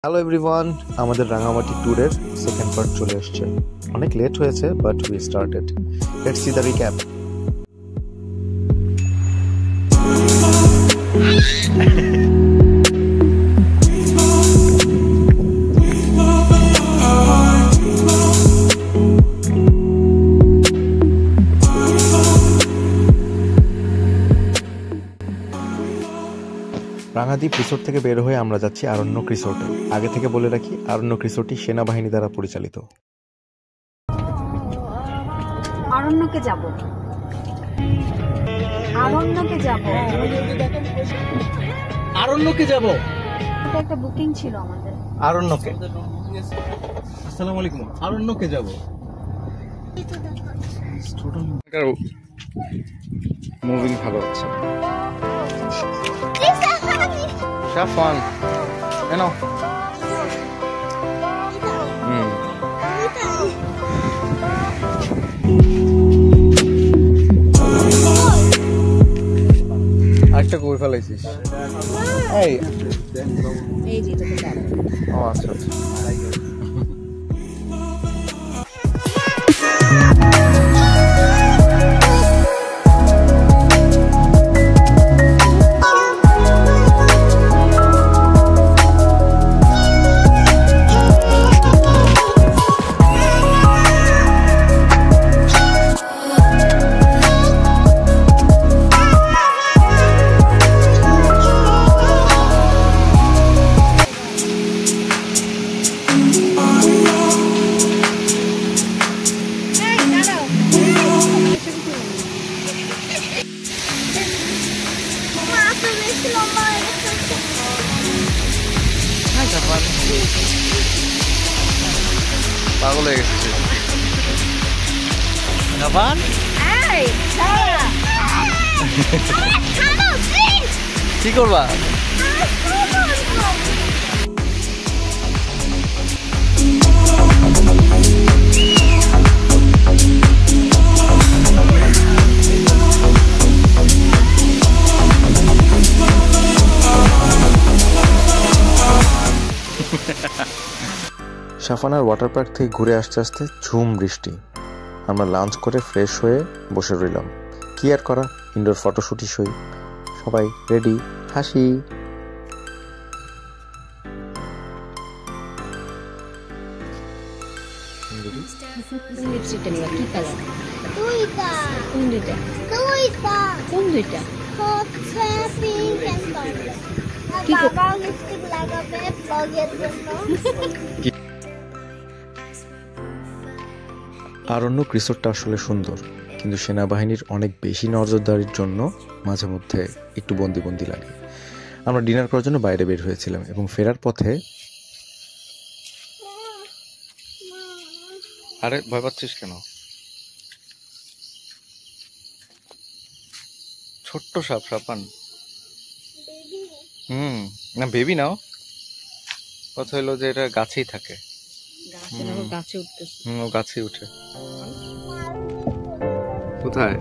Hello everyone, আমাদের রাঙামাটি ট্যুরের second part চলে আসছে। অনেক লেট হয়েছে, but we started. Let's see the recap. Rangadweep resort থেকে বের হয়ে আমরা যাচ্ছি আরণ্যক রিসোর্টে। আগে থেকে বলে রাখি, আরণ্যক রিসোর্টটি সেনাবাহিনী দ্বারা পরিচালিত। আরণ্যকে যাব, আরণ্যকে যাব, আরণ্যকে যাব। এটা একটা বুকিং ছিল আমাদের। আরণ্যকে, আসসালামু আলাইকুম। আরণ্যকে যাব। মুভিং ভালো হচ্ছে। সাফওয়ান, এনো। আরেকটা কই ফেলাইছিস? এই যে তোকে যাবো। ও আচ্ছা আচ্ছা। পাগল হয়ে গেছে। কি করবা? সাফানার ওয়াটার পার্ক থেকে ঘুরে আসতে আসতে ঝুম বৃষ্টি। আমরা লাঞ্চ করে ফ্রেশ হয়ে বসে রইলাম। কি আর করা, ইনডোর ফটোশুটই সই। সবাই রেডি, হাসি। লিপস্টিকটা নিবা কি কালার? দুইটা। কোন দুইটা? দুইটা। কোন দুইটা? হচ্ছে পিঙ্ক এন্ড পার্পল। কি বাবা লিপস্টিক লাগাবে ব্লগের জন্য। আরণ্যক রিসোর্টটা আসলে সুন্দর, কিন্তু সেনাবাহিনীর অনেক বেশি নজরদারির জন্য মাঝে মধ্যে একটু বন্দি বন্দি লাগে। আমরা ডিনার করার জন্য বাইরে বের হয়েছিলাম এবং ফেরার পথে। আরে ভয় পাচ্ছিস কেন? ছোট্ট সাপ, সাপান। না বেবি নাও। কথা হলো যে এটা গাছেই থাকে। গাছে উঠতেছে। ও গাছে উঠে। কোথায়?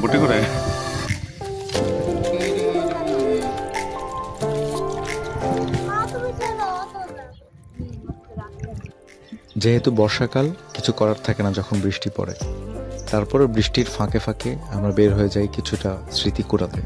বুটি করে। যেহেতু বর্ষাকাল, কিছু করার থাকে না যখন বৃষ্টি পড়ে। তারপরে বৃষ্টির ফাঁকে ফাঁকে আমরা বের হয়ে যাই কিছুটা স্মৃতি কুড়াতে।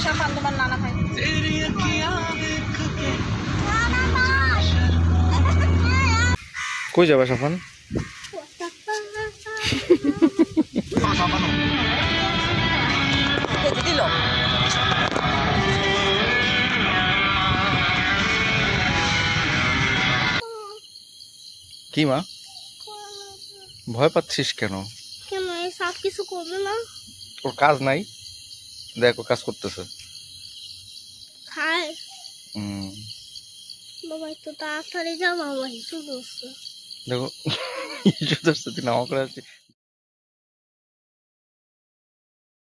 সাফান তোমার নানা ভাই। কই যাবা সাফান? কেটে দিল। কি মা, ভয় পাচ্ছিস কেন? কেন এই সব কিছু করবে না? ওর কাজ নাই, দেখো কাজ করতেছে। খায় বাবা, একটু তাড়াতাড়ি যাও, মামা হিসু করছে। দেখো হিসু ধরছে, তুই নামা করে আছিস।